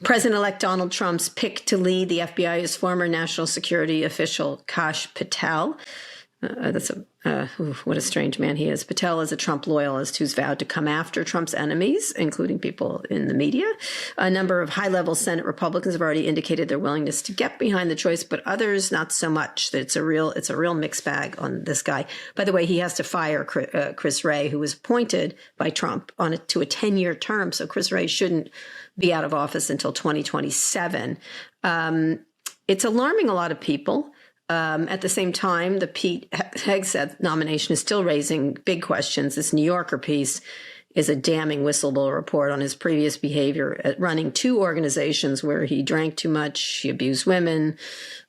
President-elect Donald Trump's pick to lead the FBI is former national security official Kash Patel. What a strange man he is. Patel is a Trump loyalist who's vowed to come after Trump's enemies, including people in the media. A number of high-level Senate Republicans have already indicated their willingness to get behind the choice, but others not so much. It's a real mixed bag on this guy. By the way, he has to fire Chris Wray, who was appointed by Trump to a 10-year term. So Chris Wray shouldn't be out of office until 2027. It's alarming a lot of people. At the same time, the Pete Hegseth nomination is still raising big questions. This New Yorker piece is a damning whistleblower report on his previous behavior at running 2 organizations where he drank too much, he abused women,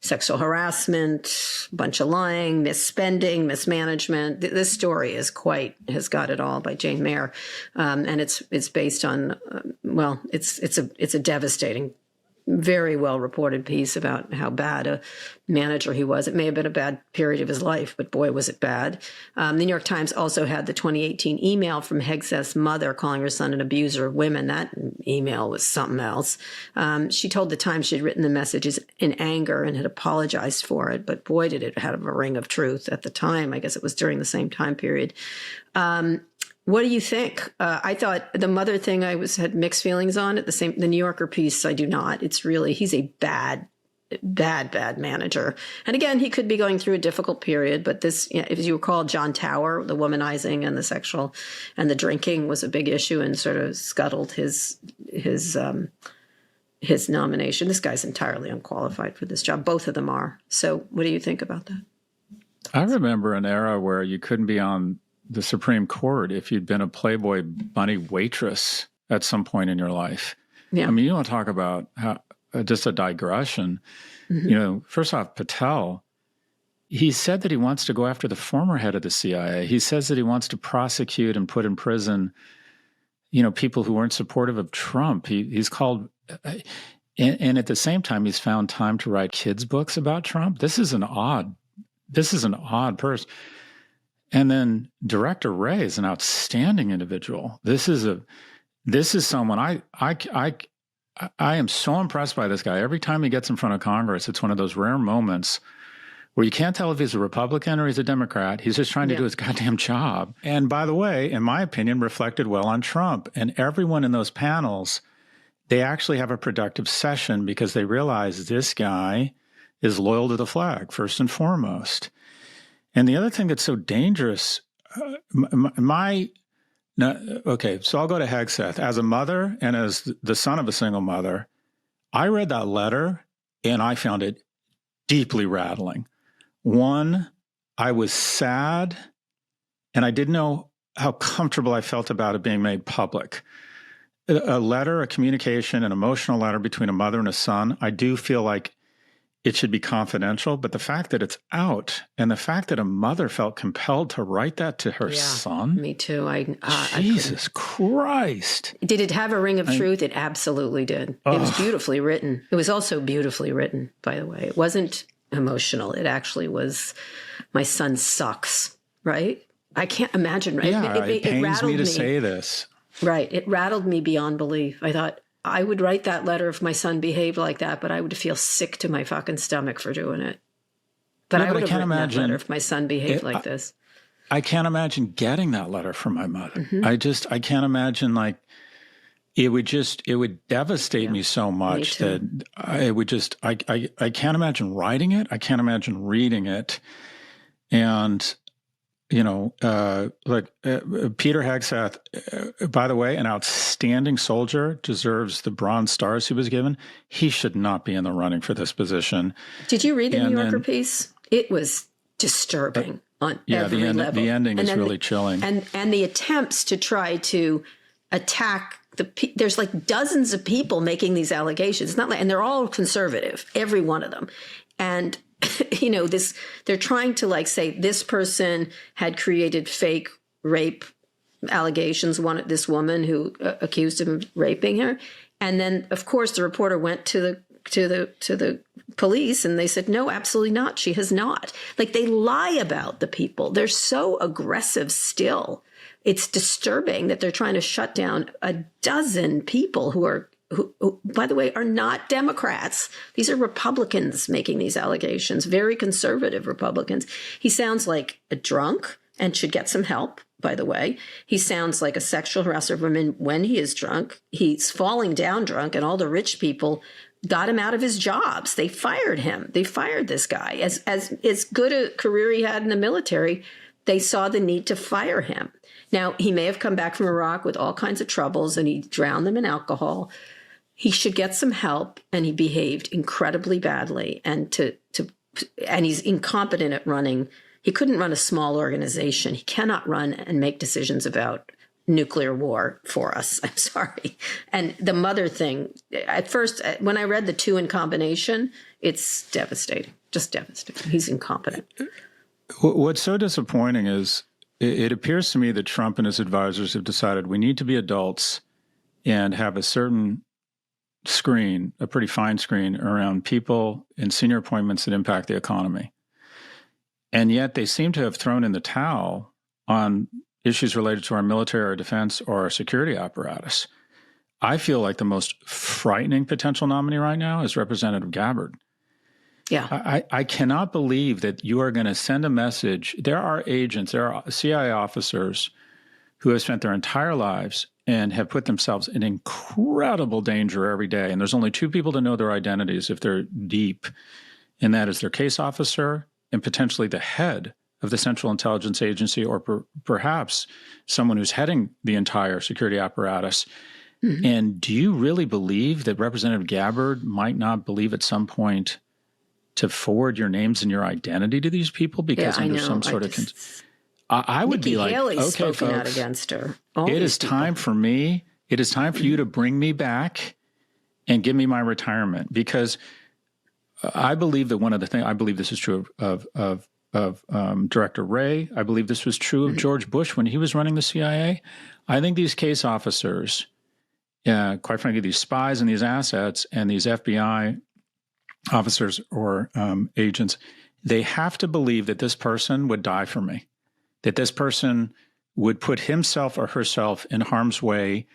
sexual harassment, a bunch of lying, misspending, mismanagement. This story has got it all by Jane Mayer. And it's based on, it's a devastating, very well reported piece about how bad a manager he was. It may have been a bad period of his life, but boy, was it bad. The New York Times also had the 2018 email from Hegseth's mother calling her son an abuser of women. That email was something else. She told the Times she'd written the messages in anger and had apologized for it, but boy, did it have a ring of truth at the time. I guess it was during the same time period. What do you think? I thought the mother thing had mixed feelings on it. The New Yorker piece, I do not. It's really, he's a bad manager. And again, he could be going through a difficult period, but this, if you recall, John Tower, the womanizing and the sexual and the drinking was a big issue and sort of scuttled his nomination. This guy's entirely unqualified for this job. Both of them are. So what do you think about that? I remember an era where you couldn't be on the Supreme Court if you'd been a Playboy bunny waitress at some point in your life. Yeah. I mean, you want to talk about how, just a digression. Mm-hmm. First off, Patel, he said that he wants to go after the former head of the CIA. He says that he wants to prosecute and put in prison, people who weren't supportive of Trump. He's called, and at the same time, he's found time to write kids' books about Trump. This is an odd person. And then Director Wray is an outstanding individual. This is someone I am so impressed by this guy. Every time he gets in front of Congress, it's one of those rare moments where you can't tell if he's a Republican or he's a Democrat. He's just trying to do his goddamn job. And by the way, in my opinion, reflected well on Trump. And everyone in those panels, they actually have a productive session because they realize this guy is loyal to the flag, first and foremost. And the other thing that's so dangerous, so I'll go to Hegseth. As a mother and as the son of a single mother, I read that letter and I found it deeply rattling. One, I was sad and I didn't know how comfortable I felt about it being made public. A letter, a communication, an emotional letter between a mother and a son, I do feel like it should be confidential, but the fact that it's out and the fact that a mother felt compelled to write that to her son. Me too. Jesus Christ. Did it have a ring of truth? It absolutely did. It was beautifully written. It was also beautifully written, by the way. It wasn't emotional. It actually was, my son sucks, right? I can't imagine, right? Yeah, it pains me to say this. Right. It rattled me beyond belief. I thought, I would write that letter if my son behaved like that, but I would feel sick to my fucking stomach for doing it. But I would have written that letter if my son behaved like this. I can't imagine getting that letter from my mother. Mm-hmm. I can't imagine, it would devastate me so much that I can't imagine writing it. I can't imagine reading it. And Peter Hegseth, by the way, an outstanding soldier, deserves the Bronze Stars he was given. He should not be in the running for this position. Did you read the New Yorker piece? It was disturbing on every level. The ending is really chilling. And the attempts to try to attack there's dozens of people making these allegations. It's not and they're all conservative, every one of them. And they're trying to say this person had created fake rape allegations, this woman who accused him of raping her. And then, of course, the reporter went to the police and they said, no, absolutely not. She has not. They lie about the people. They're so aggressive still. It's disturbing that they're trying to shut down a dozen people who are who, by the way, are not Democrats. These are Republicans making these allegations, very conservative Republicans. He sounds like a drunk and should get some help, by the way. He sounds like a sexual harasser of women when he is drunk. He's falling down drunk, and all the rich people got him out of his jobs. They fired him. They fired this guy. As good a career he had in the military, they saw the need to fire him. Now, he may have come back from Iraq with all kinds of troubles, and he drowned them in alcohol. He should get some help, and he behaved incredibly badly. And he's incompetent at running. He couldn't run a small organization. He cannot run and make decisions about nuclear war for us. I'm sorry. And the mother thing, at first, when I read the two in combination, it's devastating, just devastating. He's incompetent. What's so disappointing is it appears to me that Trump and his advisors have decided we need to be adults and have a certain screen, a pretty fine screen, around people in senior appointments that impact the economy. And yet they seem to have thrown in the towel on issues related to our military or defense or our security apparatus. I feel like the most frightening potential nominee right now is Representative Gabbard. Yeah. I cannot believe that you are going to send a message. There are agents, there are CIA officers who have spent their entire lives and have put themselves in incredible danger every day. And there's only two people to know their identities if they're deep, and that is their case officer and potentially the head of the Central Intelligence Agency, or perhaps someone who's heading the entire security apparatus. Mm-hmm. And do you really believe that Representative Gabbard might not believe at some point to forward your names and your identity to these people because under some sort of... I would be like, Haley's okay, spoken out folks, against her. It is time for me. It is time for you to bring me back and give me my retirement, because I believe that one of the things, I believe this is true of Director Wray. I believe this was true of George Bush when he was running the CIA. I think these case officers, quite frankly, these spies and these assets and these FBI officers or agents, they have to believe that this person would die for me, that this person would put himself or herself in harm's way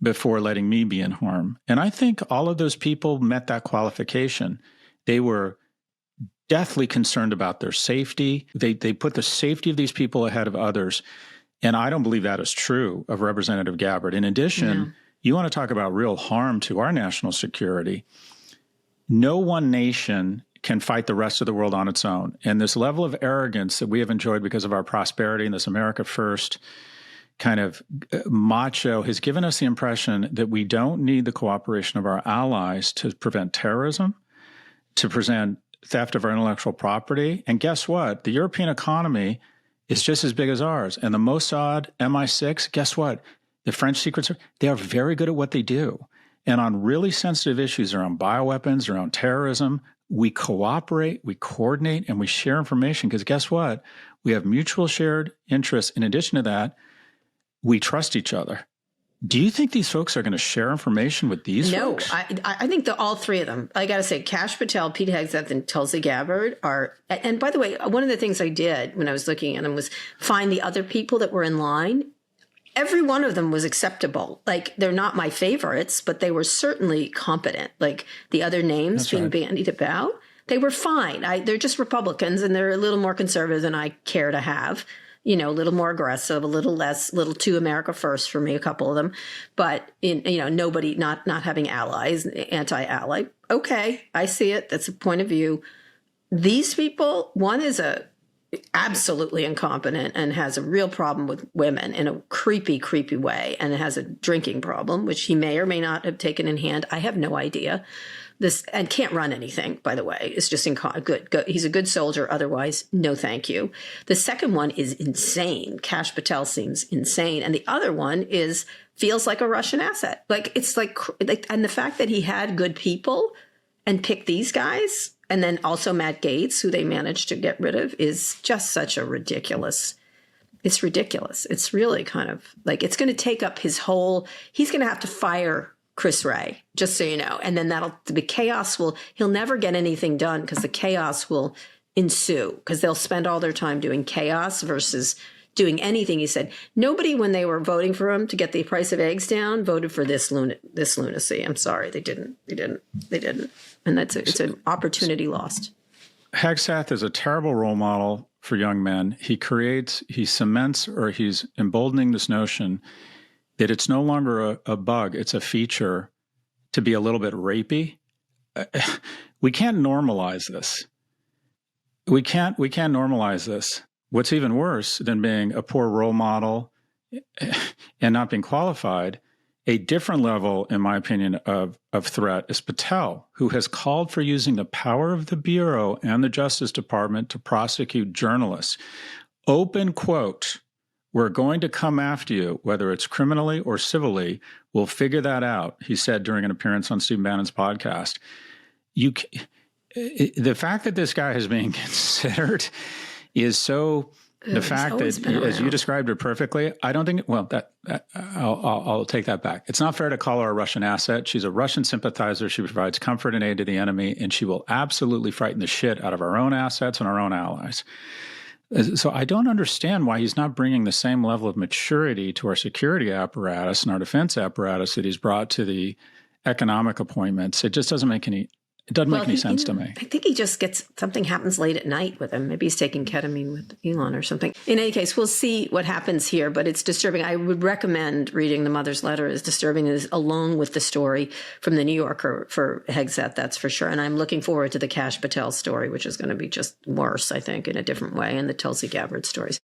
before letting me be in harm. And I think all of those people met that qualification. They were deathly concerned about their safety. They put the safety of these people ahead of others. And I don't believe that is true of Representative Gabbard. In addition, you want to talk about real harm to our national security. No one nation can fight the rest of the world on its own. And this level of arrogance that we have enjoyed because of our prosperity and this America First kind of macho has given us the impression that we don't need the cooperation of our allies to prevent terrorism, to prevent theft of our intellectual property. And guess what? The European economy is just as big as ours. And the Mossad, MI6, guess what? The French Secret Service, they are very good at what they do. And on really sensitive issues around bioweapons, around terrorism, we cooperate, we coordinate, and we share information, because guess what? We have mutual shared interests. In addition to that, we trust each other. Do you think these folks are going to share information with these folks? No, I think that all three of them, I got to say, Kash Patel, Pete Hegseth, and Tulsi Gabbard are, and by the way, one of the things I did when I was looking at them was find the other people that were in line. Every one of them was acceptable. Like, they're not my favorites, but they were certainly competent. Like, the other names being bandied about, they were fine. They're just Republicans, and they're a little more conservative than I care to have. You know, a little more aggressive, a little less, little too America First for me, a couple of them. But, nobody, not having allies, anti-ally. Okay, I see it. That's a point of view. These people, one is absolutely incompetent and has a real problem with women in a creepy, creepy way, and has a drinking problem, which he may or may not have taken in hand. I have no idea. And can't run anything, by the way. It's just good. He's a good soldier. Otherwise, no thank you. The second one is insane. Kash Patel seems insane. And the other one feels like a Russian asset. And the fact that he had good people and picked these guys, and then also Matt Gaetz, who they managed to get rid of, is just such a ridiculous. It's ridiculous. It's really kind of like, it's going to take up he's going to have to fire Chris Wray, just so you know. And then the chaos he'll never get anything done, because the chaos will ensue, because they'll spend all their time doing chaos versus doing anything. He said nobody, when they were voting for him to get the price of eggs down, voted for this lunacy. I'm sorry, they didn't. And it's an opportunity lost. Hegseth is a terrible role model for young men. He cements, or he's emboldening this notion that it's no longer a bug, it's a feature to be a little bit rapey. We can't normalize this. We can't normalize this. What's even worse than being a poor role model and not being qualified, a different level, in my opinion, of threat is Patel, who has called for using the power of the Bureau and the Justice Department to prosecute journalists. Open quote, "We're going to come after you, whether it's criminally or civilly. We'll figure that out," he said during an appearance on Stephen Bannon's podcast. The fact that this guy is being considered is so... The fact that, as you described it perfectly, I don't think, well, I'll take that back. It's not fair to call her a Russian asset. She's a Russian sympathizer. She provides comfort and aid to the enemy, and she will absolutely frighten the shit out of our own assets and our own allies. So I don't understand why he's not bringing the same level of maturity to our security apparatus and our defense apparatus that he's brought to the economic appointments. It just doesn't make any... It doesn't make any sense to me. I think he just something happens late at night with him. Maybe he's taking ketamine with Elon or something. In any case, we'll see what happens here, but it's disturbing. I would recommend reading the mother's letter, as disturbing as along with the story from the New Yorker for Hegseth, that's for sure. And I'm looking forward to the Kash Patel story, which is going to be just worse, I think, in a different way, and the Tulsi Gabbard stories.